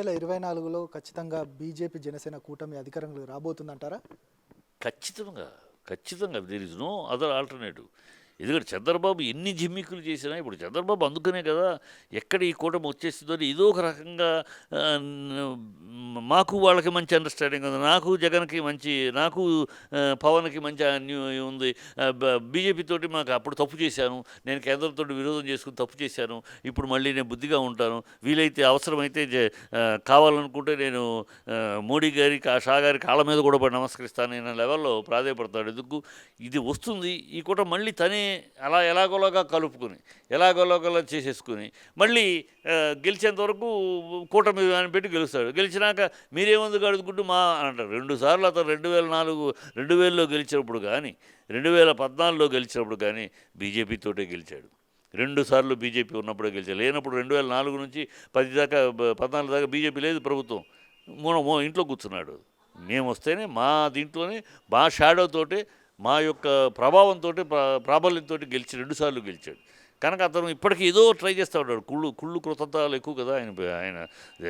2024లో ఖచ్చితంగా బీజేపీ జనసేన కూటమి అధికారంలోకి రాబోతుందంటారా? ఖచ్చితంగా. ఖచ్చితంగా. There is no other alternative. ఎందుకంటే చంద్రబాబు ఎన్ని జిమ్మిక్కులు చేసినా ఇప్పుడు చంద్రబాబు అందుకనే కదా ఎక్కడ ఈ కూటమి వచ్చేస్తుందో అని ఏదో ఒక రకంగా మాకు వాళ్ళకి మంచి అండర్‌స్టాండింగ్ ఉంది. నాకు జగన్‌కి మంచి నాకు పవన్‌కి మంచి ఉంది. బీజేపీ తోటి మాకు అప్పుడు తప్పు చేశాను. నేను కేంద్రంతోటి విరోధం చేసుకొని తప్పు చేశాను. ఇప్పుడు మళ్ళీ నేను బుద్ధిగా ఉంటాను. వీలైతే అవసరమైతే కావాలనుకుంటే నేను మోడీ గారి షా గారి కాళ్ళ మీద కూడా పడి నమస్కరిస్తాను అనే లెవెల్‌లో ప్రాధేయపడతాడు. ఎందుకు ఇది వస్తుంది ఈ కూటమి మళ్ళీ తనే అలా ఎలాగోలాగా కలుపుకొని ఎలాగోలాగా చేసేసుకుని మళ్ళీ గెలిచేంత వరకు కూటమి అని పెట్టి గెలుస్తాడు. గెలిచినాక మీరేముందుకు అడుగుకుంటూ మా అంటారు. 2 సార్లు అతను 2000లో గెలిచినప్పుడు కానీ 2014లో గెలిచినప్పుడు కానీ బీజేపీతోటే గెలిచాడు. 2 సార్లు బీజేపీ ఉన్నప్పుడే గెలిచాడు. లేనప్పుడు 2004 నుంచి 10 దాకా 14 దాకా బీజేపీ లేదు ప్రభుత్వం. ఇంట్లో కూర్చున్నాడు. మేము వస్తేనే మా దీంట్లోనే మా షాడో తోటే మా యొక్క ప్రభావంతో ప్రాబల్యంతో గెలిచి 2 సార్లు గెలిచాడు. కనుక అతను ఇప్పటికీ ఏదో ట్రై చేస్తూ ఉంటాడు. కుళ్ళు కృతజ్ఞతలు ఎక్కువ కదా ఆయన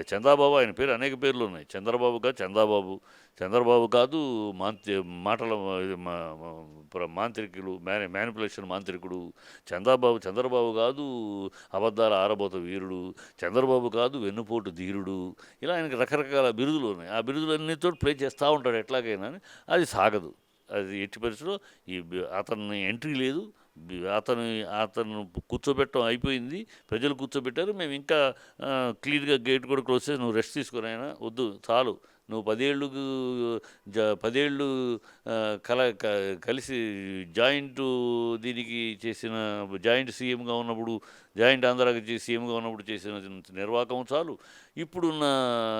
చంద్రబాబు. ఆయన పేరు అనేక పేర్లు ఉన్నాయి. చంద్రబాబు కాదు చంద్రబాబు కాదు మాటల మాంత్రికులు మ్యానిపులేషన్ మాంత్రికుడు చంద్రబాబు కాదు అబద్ధాల ఆరబోత వీరుడు చంద్రబాబు కాదు వెన్నుపోటు ధీరుడు. ఇలా ఆయనకి రకరకాల బిరుదులు ఉన్నాయి. ఆ బిరుదులన్నిటితో ప్లే చేస్తూ ఉంటాడు ఎట్లాగైనా. అది సాగదు. అది ఎట్టి పరిస్థితిలో అతన్ని ఎంట్రీ లేదు. అతను కూర్చోబెట్టడం అయిపోయింది. ప్రజలు కూర్చోబెట్టారు. మేము ఇంకా క్లియర్గా గేట్ కూడా క్లోజ్ చేసి నువ్వు రెస్ట్ తీసుకుని అయినా వద్దు చాలు. నువ్వు 10 ఏళ్ళు కలిసి దీనికి చేసిన జాయింట్ సీఎంగా ఉన్నప్పుడు జాయింట్ ఆంధ్రాకి సీఎంగా ఉన్నప్పుడు చేసిన నిర్వాహకము చాలు.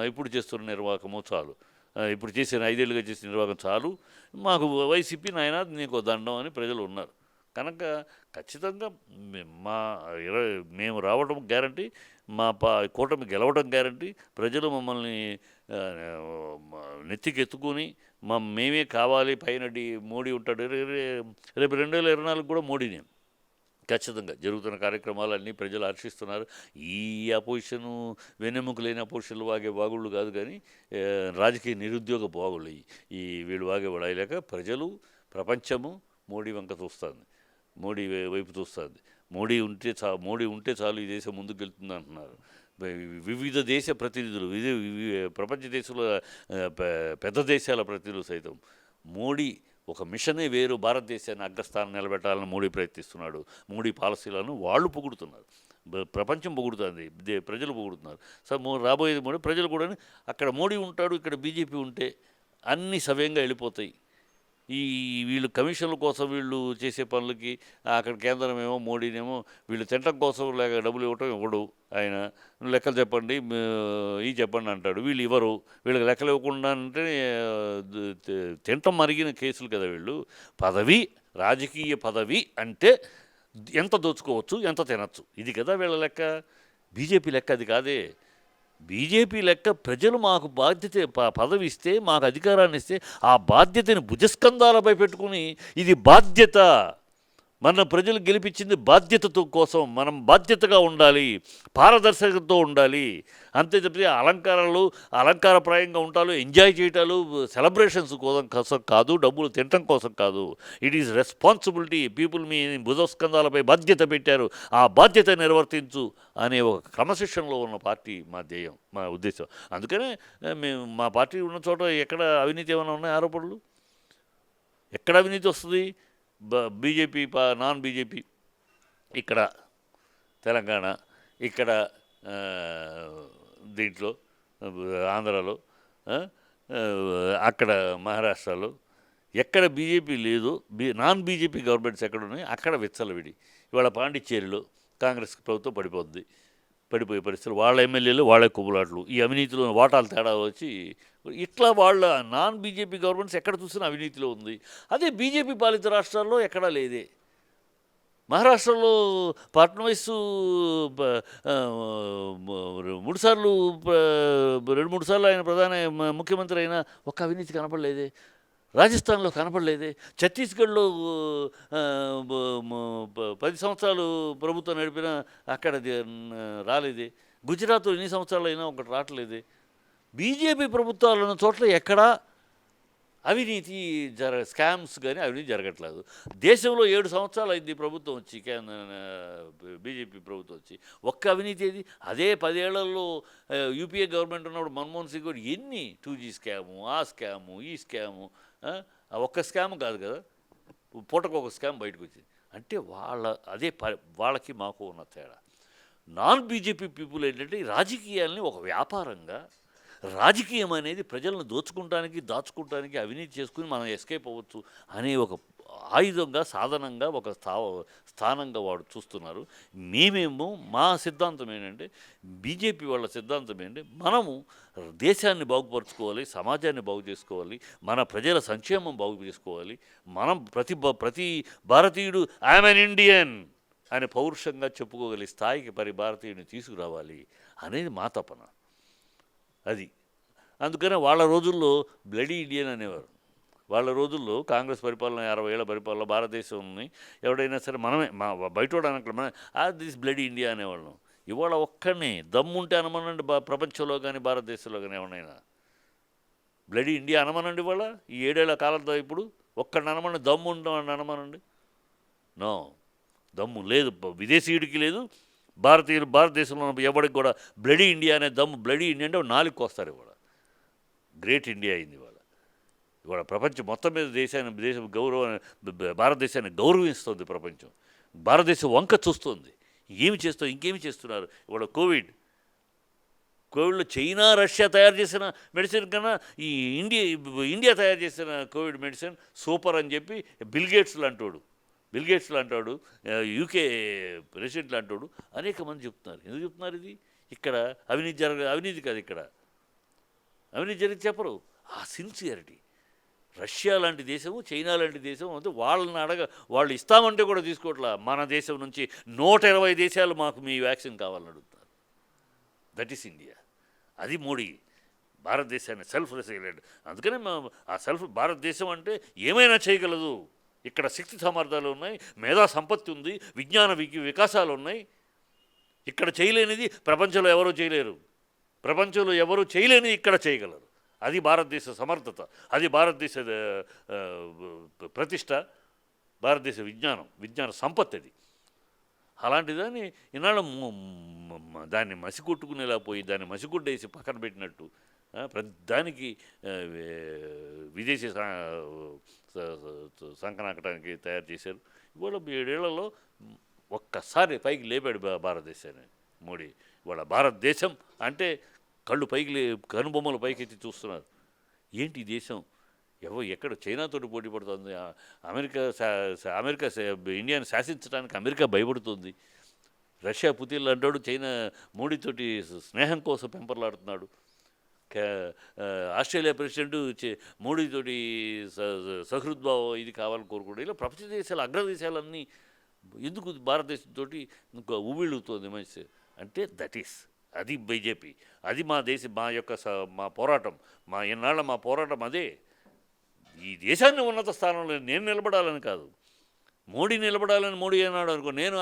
ఇప్పుడు చేస్తున్న నిర్వాహకము చాలు. ఇప్పుడు చేసిన 5 ఏళ్ళుగా చేసిన నిర్వాహకం చాలు. మాకు వైసీపీ నాయన నీకు దండం అని ప్రజలు ఉన్నారు. కనుక ఖచ్చితంగా మేము రావడం గ్యారంటీ. కూటమి గెలవడం గ్యారంటీ. ప్రజలు మమ్మల్ని నెత్తికెత్తుకుని మేమే కావాలి పైన మోడీ ఉంటాడు. రేపు 2024 కూడా మోడీనే. ఖచ్చితంగా జరుగుతున్న కార్యక్రమాలన్నీ ప్రజలు హర్షిస్తున్నారు. ఈ అపోజిషను వెన్నెముక లేని అపోజిషన్లు వాగే బాగుళ్ళు కాదు కానీ రాజకీయ నిరుద్యోగ బాగుళ్ళు ఈ వీళ్ళు వాగే వాడలేక ప్రజలు ప్రపంచము మోడీ వంక చూస్తుంది. మోడీ వైపు చూస్తుంది. మోడీ ఉంటే చాలు ఈ దేశం ముందుకు వెళ్తుంది అంటున్నారు. వివిధ దేశ ప్రతినిధులు ప్రపంచ దేశంలో పెద్ద దేశాల ప్రతినిధులు సైతం మోడీ ఒక మిషనే వేరు భారతదేశాన్ని అగ్రస్థానం నిలబెట్టాలని మోడీ ప్రయత్నిస్తున్నాడు. మోడీ పాలసీలను వాళ్ళు పొగుడుతున్నారు. ప్రపంచం పొగుడుతుంది. ప్రజలు పొగుడుతున్నారు. రాబోయేది మోడీ. ప్రజలు కూడా అక్కడ మోడీ ఉంటాడు, ఇక్కడ బీజేపీ ఉంటే అన్నీ సవ్యంగా వెళ్ళిపోతాయి. వీళ్ళు కమిషన్ల కోసం వీళ్ళు చేసే పనులకి అక్కడ కేంద్రమేమో మోడీనేమో వీళ్ళు తినటం కోసం లేక డబ్బులు ఇవ్వడు. ఆయన లెక్కలు చెప్పండి చెప్పండి అంటాడు. వీళ్ళు ఇవ్వరు. వీళ్ళకి లెక్కలు ఇవ్వకుండా అంటే తినటం మరిగిన కేసులు కదా వీళ్ళు. రాజకీయ పదవి అంటే ఎంత దోచుకోవచ్చు, ఎంత తినచ్చు, ఇది కదా వీళ్ళ లెక్క. బీజేపీ లెక్క అది కాదే. బీజేపీ లెక్క ప్రజలు మాకు పదవి ఇస్తే, మాకు అధికారాన్ని ఇస్తే ఆ బాధ్యతని భుజస్కంధాలపై పెట్టుకుని ఇది బాధ్యత, మన ప్రజలు గెలిపించింది బాధ్యతతో కోసం, మనం బాధ్యతగా ఉండాలి, పారదర్శకతతో ఉండాలి. అంతే తప్పితే అలంకారప్రాయంగా ఉంటాలు, ఎంజాయ్ చేయటాలు, సెలబ్రేషన్స్ కోసం కాదు, డబ్బులు తినటం కోసం కాదు. It is responsibility. పీపుల్ మీ భుజస్కంధాలపై బాధ్యత పెట్టారు, ఆ బాధ్యత నిర్వర్తించు అనే ఒక క్రమశిక్షణలో ఉన్న పార్టీ మా ధ్యేయం, మా ఉద్దేశం. అందుకనే మా పార్టీ ఉన్న చోట ఎక్కడ అవినీతి ఏమైనా ఉన్నాయి ఆరోపణలు? ఎక్కడ అవినీతి వస్తుంది? బీజేపీ నాన్ బీజేపీ ఇక్కడ తెలంగాణ, ఇక్కడ దీంట్లో ఆంధ్రాలో, అక్కడ మహారాష్ట్రలో ఎక్కడ బీజేపీ లేదు, నాన్ బీజేపీ గవర్నమెంట్స్ ఎక్కడ ఉన్నాయి అక్కడ విచ్చలవిడి. ఇవాళ పాండిచ్చేరిలో కాంగ్రెస్ ప్రభుత్వం పడిపోయే పరిస్థితులు, వాళ్ళ ఎమ్మెల్యేలు వాళ్ళే కుబులాట్లు, ఈ అవినీతిలో వాటాలు తేడా వచ్చి ఇట్లా వాళ్ళ నాన్ బీజేపీ గవర్నమెంట్స్ ఎక్కడ చూసినా అవినీతిలో ఉంది. అదే బీజేపీ పాలిత రాష్ట్రాల్లో ఎక్కడా లేదే. మహారాష్ట్రలో ఫడ్నవీస్ 3 సార్లు ఆయన ముఖ్యమంత్రి అయినా ఒక్క అవినీతి కనపడలేదే. రాజస్థాన్లో కనపడలేదే, ఛత్తీస్గఢ్లో ఆ, 10 సంవత్సరాలు ప్రభుత్వం నడిపినా అక్కడ రాలేదే, గుజరాత్లో ఎన్ని సంవత్సరాలు అయినా ఒకటి రావట్లేదే. బీజేపీ ప్రభుత్వాలు ఉన్న చోట్ల ఎక్కడా అవినీతి స్కామ్స్ కానీ అవినీతి జరగట్లేదు. దేశంలో 7 సంవత్సరాలు అయింది ప్రభుత్వం వచ్చి, బీజేపీ ప్రభుత్వం వచ్చి, ఒక్క అవినీతి ఏది? అదే 10 ఏళ్లలో యూపీఏ గవర్నమెంట్ ఉన్నప్పుడు మన్మోహన్ సింగ్ కూడా ఎన్ని 2G స్కాము, ఆ స్కాము, ఈ స్కాము, ఆ ఒక్క స్కామ్ కాదు కదా, పూటకు ఒక స్కామ్ బయటకు వచ్చింది. అంటే వాళ్ళకి మాకు ఉన్న తేడా. నాన్ బీజేపీ పీపుల్ ఏంటంటే ఈ రాజకీయాల్ని ఒక వ్యాపారంగా, రాజకీయం అనేది ప్రజలను దోచుకుంటానికి, దాచుకుంటానికి, అవినీతి చేసుకుని మనం ఎస్కేప్ అవ్వచ్చు అనే ఒక ఆయుధంగా, సాధనంగా, ఒక స్థానంగా వాడు చూస్తున్నారు. మేమేమో మా సిద్ధాంతం ఏంటంటే, బీజేపీ వాళ్ళ సిద్ధాంతం ఏంటంటే, మనము దేశాన్ని బాగుపరుచుకోవాలి, సమాజాన్ని బాగు చేసుకోవాలి, మన ప్రజల సంక్షేమం బాగు చేసుకోవాలి, మనం ప్రతి భారతీయుడు ఐఎమ్ అన్ ఇండియన్ అని పౌరుషంగా చెప్పుకోగలిగే స్థాయికి భారతీయుడిని తీసుకురావాలి అనేది మా తపన. అది అందుకనే వాళ్ళ రోజుల్లో బ్లడీ ఇండియన్ అనేవారు. వాళ్ళ రోజుల్లో కాంగ్రెస్ పరిపాలన 60 ఏళ్ల పరిపాలన భారతదేశంని ఎవడైనా సరే మనమే బయటోడు అనట్లే, దిస్ బ్లడీ ఇండియా అనేవాళ్ళం. ఇవాళ ఒక్కడిని దమ్ముంటే అనమనండి, ప్రపంచంలో కానీ భారతదేశంలో కానీ ఎవరైనా బ్లడీ ఇండియా అనమనండి. ఇవాళ ఈ 7 ఏళ్ల కాలంతో ఇప్పుడు ఒక్కడిని అనమనండి, దమ్ము ఉంటామని అనమనండి. నో, దమ్ము లేదు, విదేశీయుడికి లేదు, భారతదేశంలో ఎవరికి కూడా బ్లడీ ఇండియా అనే దమ్ము. బ్లడీ ఇండియా అంటే 4కి వస్తారు. ఇవాళ గ్రేట్ ఇండియా అయింది. ఇవాళ ప్రపంచం మొత్తం మీద దేశం భారతదేశాన్ని గౌరవిస్తుంది. ప్రపంచం భారతదేశం వంక చూస్తుంది. ఇంకేమి చేస్తున్నారు? ఇవాళ కోవిడ్లో చైనా, రష్యా తయారు చేసిన మెడిసిన్ కన్నా ఈ ఇండియా తయారు చేసిన కోవిడ్ మెడిసిన్ సూపర్ అని చెప్పి బిల్ గేట్స్ లాంటాడు, యూకే ప్రెసిడెంట్ లాంటాడు, అనేక మంది చెప్తున్నారు. ఎందుకు చెప్తున్నారు? ఇది ఇక్కడ అవినీతి కాదు, ఇక్కడ అవినీతి జరిగి చెప్పరు. ఆ సిన్సియారిటీ, రష్యా లాంటి దేశము, చైనా లాంటి దేశం అంటే వాళ్ళు ఇస్తామంటే కూడా తీసుకోవట్లా. మన దేశం నుంచి 120 దేశాలు మాకు మీ వ్యాక్సిన్ కావాలని అడుగుతారు. That is India. అది మోడీ భారతదేశాన్ని సెల్ఫ్ రెసిలెంట్. అందుకనే భారతదేశం అంటే ఏమైనా చేయగలదు. ఇక్కడ శక్తి సామర్థ్యాలు ఉన్నాయి, మేధా సంపత్తి ఉంది, విజ్ఞాన వికాసాలు ఉన్నాయి. ఇక్కడ చేయలేనిది ప్రపంచంలో ఎవరూ చేయలేరు. ప్రపంచంలో ఎవరూ చేయలేనిది ఇక్కడ చేయగలరు. అది భారతదేశ సమర్థత, అది భారతదేశ ప్రతిష్ట, భారతదేశ విజ్ఞాన సంపత్తి. అది అలాంటి దాన్ని ఈనాడు దాన్ని మసికొట్టుకునేలా పోయి, దాన్ని మసిగుడ్డేసి పక్కన పెట్టినట్టు ప్రతి దానికి విదేశీ సంకనాకటానికి తయారు చేశారు. ఇవాళ 7 ఏళ్లలో ఒక్కసారి పైకి లేపాడు భారతదేశాన్ని మోడీ. ఇవాళ భారతదేశం అంటే కనుబొమ్మలు పైకెత్తి చూస్తున్నారు. ఏంటి ఈ దేశం? ఎక్కడ చైనాతోటి పోటీ పడుతుంది? అమెరికా ఇండియాని శాసించడానికి అమెరికా భయపడుతుంది. రష్యా పుతిన్ అంటాడు, చైనా మోడీతోటి స్నేహం కోసం పెంపర్లాడుతున్నాడు. ఆస్ట్రేలియా ప్రెసిడెంట్ మోడీతోటి సహృద్భావం ఇది కావాలని కోరుకుంటాడు. ఇలా ప్రపంచ దేశాలు, అగ్రదేశాలన్నీ ఎందుకు భారతదేశంతో ఉవ్విళ్ళుతోంది మంచి అంటే అది బీజేపీ. అది మా పోరాటం, మా పోరాటం అదే. ఈ దేశాన్ని ఉన్నత స్థానంలో నేను నిలబడాలని కాదు, మోడీ నిలబడాలని మోడీ అన్నాడు అనుకో, నేను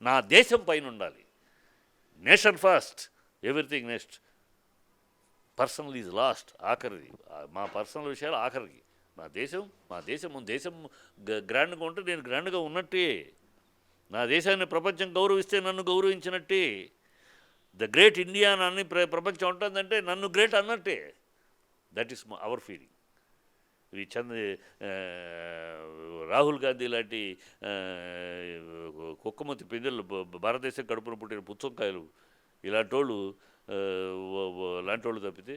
నా దేశం పైన ఉండాలి. Nation first, everything next. Personal is last, ఆఖరిది. మా పర్సనల్ విషయాలు ఆఖరికి. మా దేశం గ్రాండ్గా ఉంటే నేను గ్రాండ్గా ఉన్నట్టే. నా దేశాన్ని ప్రపంచం గౌరవిస్తే నన్ను గౌరవించినట్టే. ద గ్రేట్ ఇండియా అని ప్రపంచం ఉంటుందంటే నన్ను గ్రేట్ అన్నట్టే. That is our feeling. ఇవి రాహుల్ గాంధీ లాంటి కుక్కమతి పిందెలు, భారతదేశం కడుపున పుట్టిన పుచ్చంకాయలు, ఇలాంటి వాళ్ళు తప్పితే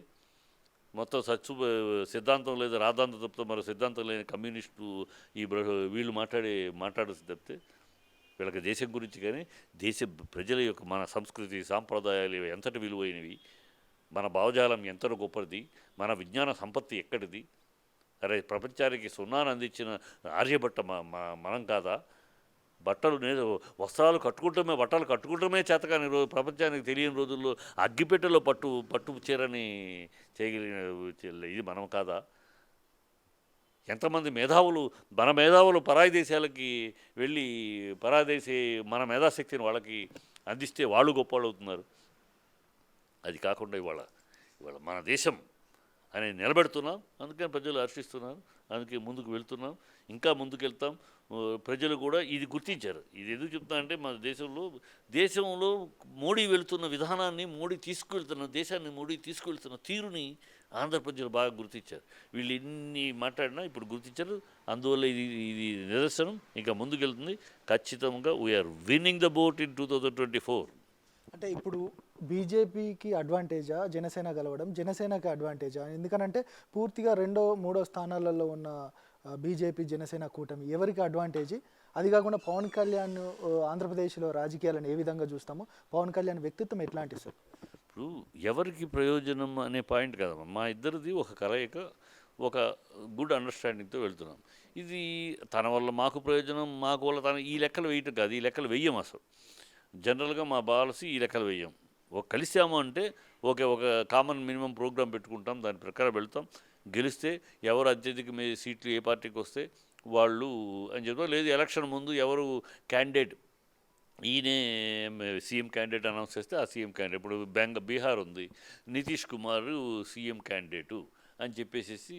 మొత్తం సిద్ధాంతం లేదా రాద్ధాంతం తప్పితే మరో సిద్ధాంతం లేని కమ్యూనిస్టు వీళ్ళు మాట్లాడాల్సి తప్పితే వీళ్ళకి దేశం గురించి కానీ, ప్రజల యొక్క మన సంస్కృతి సాంప్రదాయాలు ఎంతటి విలువైనవి, మన భావజాలం ఎంత గొప్పది, మన విజ్ఞాన సంపత్తి ఎక్కడిది, అరే ప్రపంచానికి సున్నాను అందించిన ఆర్యభట్ట మనం కాదా? వస్త్రాలు కట్టుకుంటమే చేతకాని రోజు, ప్రపంచానికి తెలియని రోజుల్లో అగ్గిపెట్టెలో పట్టు చీరని చేయగలిగిన ఇది మనం కాదా? ఎంతమంది మేధావులు మన మేధావులు పరాయి దేశాలకి వెళ్ళి పరాయి దేశీ మన మేధాశక్తిని వాళ్ళకి అందిస్తే వాళ్ళు గొప్పవాళ్ళు అవుతున్నారు. అది కాకుండా ఇవాళ ఇవాళ మన దేశం అనేది నిలబెడుతున్నాం. అందుకని ప్రజలు హర్షిస్తున్నారు. అందుకే ముందుకు వెళ్తున్నాం, ఇంకా ముందుకు వెళ్తాం. ప్రజలు కూడా ఇది గుర్తించారు. ఇది ఎందుకు చెప్తున్నా అంటే మన దేశంలో మోడీ వెళుతున్న విధానాన్ని, దేశాన్ని మోడీ తీసుకువెళ్తున్న తీరుని ఆంధ్ర ప్రజలు బాగా గుర్తించారు. వీళ్ళు ఎన్ని మాట్లాడినా ఇప్పుడు గుర్తించారు. అందువల్ల ఇది నిదర్శనం. ఇంకా ముందుకెళ్తుంది ఖచ్చితంగా. We're winning the vote in 2024. అంటే ఇప్పుడు బీజేపీకి అడ్వాంటేజా జనసేన గెలవడం, జనసేనకి అడ్వాంటేజా? ఎందుకనంటే పూర్తిగా రెండో మూడో స్థానాలలో ఉన్న బీజేపీ జనసేన కూటమి ఎవరికి అడ్వాంటేజీ? అది కాకుండా పవన్ కళ్యాణ్ ఆంధ్రప్రదేశ్లో రాజకీయాలను ఏ విధంగా చూస్తాము? పవన్ కళ్యాణ్ వ్యక్తిత్వం ఎట్లాంటి సార్? ఇప్పుడు ఎవరికి ప్రయోజనం అనే పాయింట్ కదమ్మా. మా ఇద్దరిది ఒక కలయిక, ఒక గుడ్ అండర్స్టాండింగ్తో వెళ్తున్నాం. ఇది తన వల్ల మాకు ప్రయోజనం, మాకు వల్ల తన ఈ లెక్కలు వేయటం కాదు. ఈ లెక్కలు వెయ్యం అసలు. జనరల్గా మా పాలసీ ఈ లెక్కలు వెయ్యం. కలిసాము అంటే ఒక కామన్ మినిమం ప్రోగ్రామ్ పెట్టుకుంటాం, దాని ప్రకారం వెళ్తాం. గెలిస్తే ఎవరు అత్యధిక సీట్లు ఏ పార్టీకి వస్తే వాళ్ళు అని చెప్తాం. లేదు ఎలక్షన్ ముందు ఎవరు క్యాండిడేట్, ఈయనే సీఎం క్యాండిడేట్ అనౌన్స్ చేస్తే ఆ సీఎం క్యాండిడేట్, ఇప్పుడు బీహార్ ఉంది, నితీష్ కుమార్ సీఎం క్యాండిడేటు అని చెప్పేసి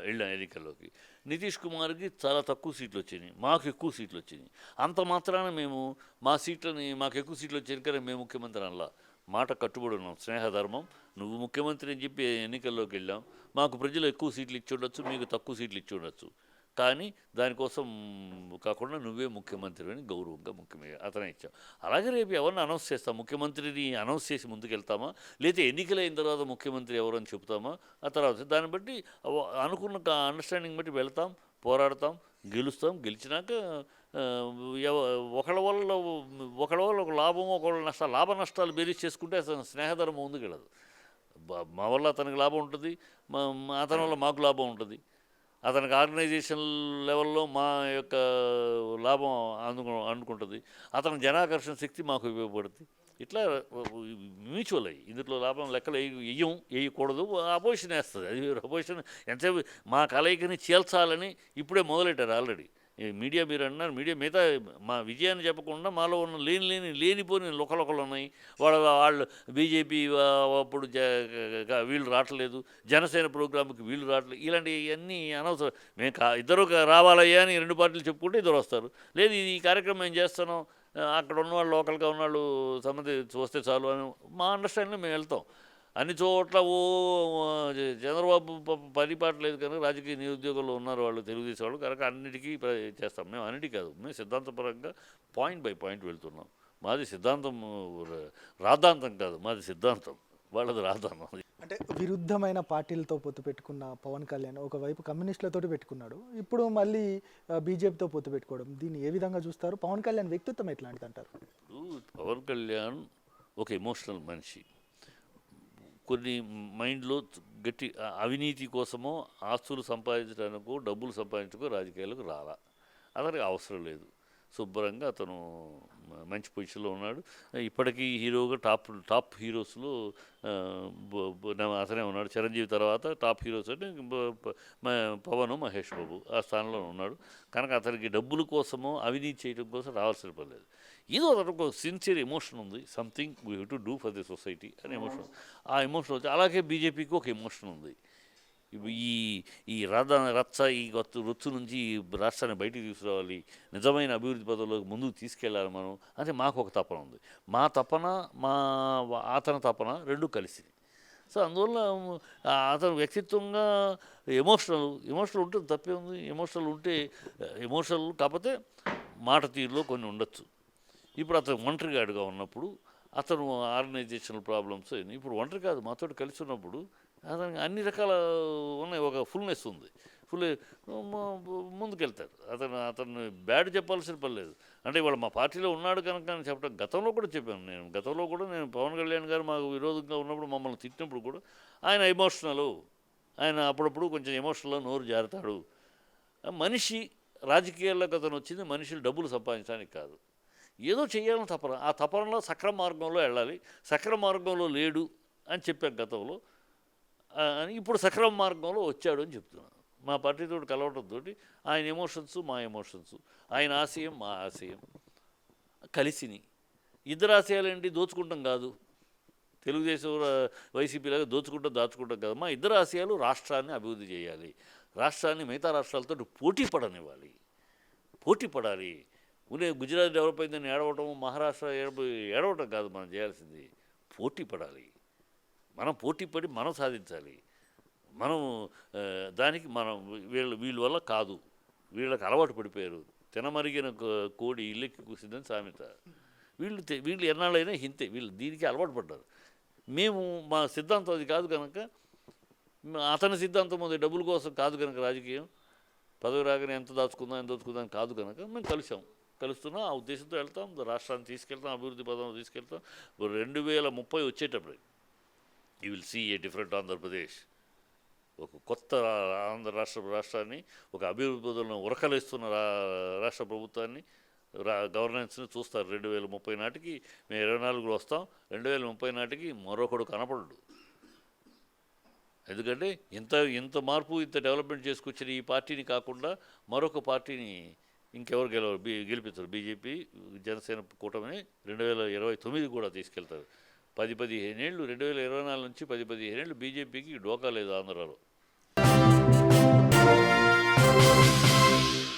వెళ్ళాం ఎన్నికల్లోకి. నితీష్ కుమార్కి చాలా తక్కువ సీట్లు వచ్చినాయి, మాకు ఎక్కువ సీట్లు వచ్చినాయి. అంత మాత్రాన మేము మాకు ఎక్కువ సీట్లు వచ్చాయి కానీ మేము ముఖ్యమంత్రి అనలా. మాట కట్టుబడి ఉన్నాం, స్నేహధర్మం. నువ్వు ముఖ్యమంత్రి అని చెప్పి ఎన్నికల్లోకి వెళ్ళాం. మాకు ప్రజలు ఎక్కువ సీట్లు ఇచ్చి ఉండొచ్చు, మీకు తక్కువ సీట్లు ఇచ్చి ఉండొచ్చు, కానీ దానికోసం కాకుండా నువ్వే ముఖ్యమంత్రి అని గౌరవంగా అతనే ఇచ్చాం. అలాగే రేపు ఎవరిని అనౌన్స్ చేస్తాం, ముఖ్యమంత్రిని అనౌన్స్ చేసి ముందుకెళ్తామా, లేదా ఎన్నికలైన తర్వాత ముఖ్యమంత్రి ఎవరని చెప్తామా, ఆ తర్వాత దాన్ని బట్టి అనుకున్న అండర్స్టాండింగ్ బట్టి వెళ్తాం, పోరాడతాం, గెలుస్తాం. గెలిచినాక ఒకళ్ళ వల్ల ఒక లాభం, ఒకళ్ళ నష్టాలు, లాభ నష్టాలు బేరీజ్ చేసుకుంటే అసలు స్నేహధర్మం ముందుకెళ్ళదు. మా వల్ల అతనికి లాభం ఉంటుంది, అతని వల్ల మాకు లాభం ఉంటుంది. అతనికి ఆర్గనైజేషన్ లెవెల్లో మా యొక్క లాభం అనుకుంటుంది. అతని జనాకర్షణ శక్తి మాకు ఉపయోగపడుతుంది. ఇట్లా మ్యూచువల్ అయ్యి ఇందులో లాభం లెక్కలు వేయకూడదు. అపోజిషన్ వేస్తుంది. అది అపోజిషన్ ఎంతసేపు మా కలయికని చీల్చాలని ఇప్పుడే మొదలెట్టారు ఆల్రెడీ. మీడియా మీరు అన్నారు, మీడియా మిగతా మా విజయాన్ని చెప్పకుండా మాలో ఉన్న లేనిపోని లొకలొకలు ఉన్నాయి. వాళ్ళు బీజేపీ అప్పుడు వీళ్ళు రావట్లేదు, జనసేన ప్రోగ్రాంకి వీళ్ళు రావట్లేదు, ఇలాంటివన్నీ అనవసరం. మేము ఇద్దరు రావాలయ్యా అని రెండు పార్టీలు చెప్పుకుంటే ఇద్దరు వస్తారు. లేదు ఈ కార్యక్రమం మేము చేస్తున్నాం, అక్కడ ఉన్నవాళ్ళు లోకల్గా ఉన్నవాళ్ళు సంబంధించి వస్తే చాలు అని మా అండర్స్టాండింగ్లో మేము వెళ్తాం. అన్ని చోట్ల చంద్రబాబు పరిపాటలేదు కనుక రాజకీయ నిరుద్యోగులు ఉన్నారు వాళ్ళు, తెలుగుదేశం వాళ్ళు కనుక అన్నిటికీ చేస్తాం. మేము అన్నిటికీ కాదు, మేము సిద్ధాంతపరంగా పాయింట్ బై పాయింట్ వెళ్తున్నాం. మాది సిద్ధాంతం రాద్ధాంతం కాదు, మాది సిద్ధాంతం, వాళ్ళది రాద్ధాంతం. అంటే విరుద్ధమైన పార్టీలతో పొత్తు పెట్టుకున్న పవన్ కళ్యాణ్ ఒకవైపు కమ్యూనిస్టులతో పెట్టుకున్నాడు, ఇప్పుడు మళ్ళీ బీజేపీతో పొత్తు పెట్టుకోవడం, దీన్ని ఏ విధంగా చూస్తారు? పవన్ కళ్యాణ్ వ్యక్తిత్వం ఎట్లాంటిది అంటారు? పవన్ కళ్యాణ్ ఒక ఎమోషనల్ మనిషి. కొన్ని మైండ్లో గట్టి అవినీతి కోసమో ఆస్తులు సంపాదించడానికో డబ్బులు సంపాదించుకో రాజకీయాలకు రాలా. అతనికి అవసరం లేదు. శుభ్రంగా అతను మంచి పొజిషన్లో ఉన్నాడు. ఇప్పటికీ హీరోగా టాప్ హీరోస్లో అతనే ఉన్నాడు. చిరంజీవి తర్వాత టాప్ హీరోస్ అంటే పవన్, మహేష్ బాబు ఆ స్థానంలో ఉన్నాడు. కనుక అతనికి డబ్బుల కోసమో అవినీతి చేయడం కోసం రావాల్సిన పని లేదు. ఏదో అతనికి ఒక సిన్సియర్ ఎమోషన్ ఉంది, something we have to do for the society అనే ఎమోషన్. ఆ ఎమోషన్ వచ్చి అలాగే బీజేపీకి ఒక ఎమోషన్ ఉంది. ఈ రచ్చ ఈ రొచ్చు నుంచి రాష్ట్రాన్ని బయటికి తీసుకురావాలి, నిజమైన అభివృద్ధి పదంలోకి ముందుకు తీసుకెళ్ళాలి మనం అంటే మాకు ఒక తపన ఉంది. మా తపన అతని తపన రెండు కలిసి. సో అందువల్ల అతను వ్యక్తిత్వంగా ఎమోషనల్ ఉంటే తప్పే ఉంది. ఎమోషనల్ కాకపోతే మాట తీరులో కొన్ని ఉండొచ్చు. ఇప్పుడు అతను ఒంటరిగాడుగా ఉన్నప్పుడు అతను ఆర్గనైజేషనల్ ప్రాబ్లమ్స్ ఇప్పుడు ఒంటరి కాదు, మాతో కలిసి ఉన్నప్పుడు అతనికి అన్ని రకాల ఉన్నాయి, ఒక ఫుల్నెస్ ఉంది. ముందుకెళ్తారు. అతను బ్యాడ్ చెప్పాల్సిన పని లేదు. అంటే ఇవాళ మా పార్టీలో ఉన్నాడు కనుక అని చెప్పడం గతంలో కూడా చెప్పాను. గతంలో కూడా నేను పవన్ కళ్యాణ్ గారు మాకు విరోధంగా ఉన్నప్పుడు మమ్మల్ని తిట్టినప్పుడు కూడా ఆయన అప్పుడప్పుడు కొంచెం ఎమోషనల్గా నోరు జారుతాడు. మనిషి రాజకీయాల్లోకి అతను వచ్చింది మనుషులు డబ్బులు సంపాదించడానికి కాదు, ఏదో చేయాలని తపన. ఆ తపనలో సక్రమ మార్గంలో వెళ్ళాలి. సక్రమ మార్గంలో లేడు అని చెప్పాను గతంలో, ఇప్పుడు సక్రమ మార్గంలో వచ్చాడు అని చెప్తున్నాను. మా పార్టీతో కలవడంతో ఆయన ఎమోషన్స్ మా ఎమోషన్స్, ఆయన ఆశయం మా ఆశయం కలిసిని. ఇద్దరు ఆశయాలు ఏంటి? దోచుకుంటాం కాదు, తెలుగుదేశం వైసీపీలాగా దోచుకుంటాం దాచుకుంటాం కాదు. మా ఇద్దరు ఆశయాలు రాష్ట్రాన్ని అభివృద్ధి చేయాలి, రాష్ట్రాన్ని మిగతా రాష్ట్రాలతో పోటీ పడనివ్వాలి, పోటీ పడాలి. గుజరాత్ డెవలప్ అయిందని ఏడవటం, మహారాష్ట్ర ఏడవటం కాదు మనం చేయాల్సింది, పోటీ పడాలి. మనం పోటీ పడి మనం సాధించాలి. మనం దానికి మనం వీళ్ళ వల్ల కాదు, వీళ్ళకి అలవాటు పడిపోయారు. తినమరిగిన కోడి ఇల్లెక్కి కూసిందని సామెత. వీళ్ళు ఎన్నాళ్ళైనా హింతే, వీళ్ళు దీనికి అలవాటు పడ్డారు. మేము మా సిద్ధాంతం అది కాదు కనుక, అతని సిద్ధాంతం అది డబ్బుల కోసం కాదు కనుక, రాజకీయం పదవి రాగానే ఎంత దోచుకుందాం కాదు కనుక మేము కలుస్తున్నాం. ఆ ఉద్దేశంతో వెళ్తాం, రాష్ట్రాన్ని తీసుకెళ్తాం, అభివృద్ధి పదంలో తీసుకెళ్తాం. 2030 వచ్చేటప్పుడు you will see a different Andhra Pradesh. ఒక కొత్త రాష్ట్రాన్ని, ఒక అభివృద్ధి పదంలో ఉరకలేస్తున్న రాష్ట్ర ప్రభుత్వాన్ని, గవర్నెన్స్ని చూస్తారు. 2030 నాటికి మేము 24లో వస్తాం. 2030 నాటికి మరొకడు కనపడడు. ఎందుకంటే ఇంత మార్పు, ఇంత డెవలప్మెంట్ చేసుకొచ్చిన ఈ పార్టీని కాకుండా మరొక పార్టీని ఇంకెవరు గెలిపిస్తారు? బీజేపీ జనసేన కూటమిని 2029 కూడా తీసుకెళ్తారు. 10-15 ఏళ్ళు, 2024 నుంచి 10-15 ఏళ్ళు బీజేపీకి డోకా లేదు ఆంధ్రాలో.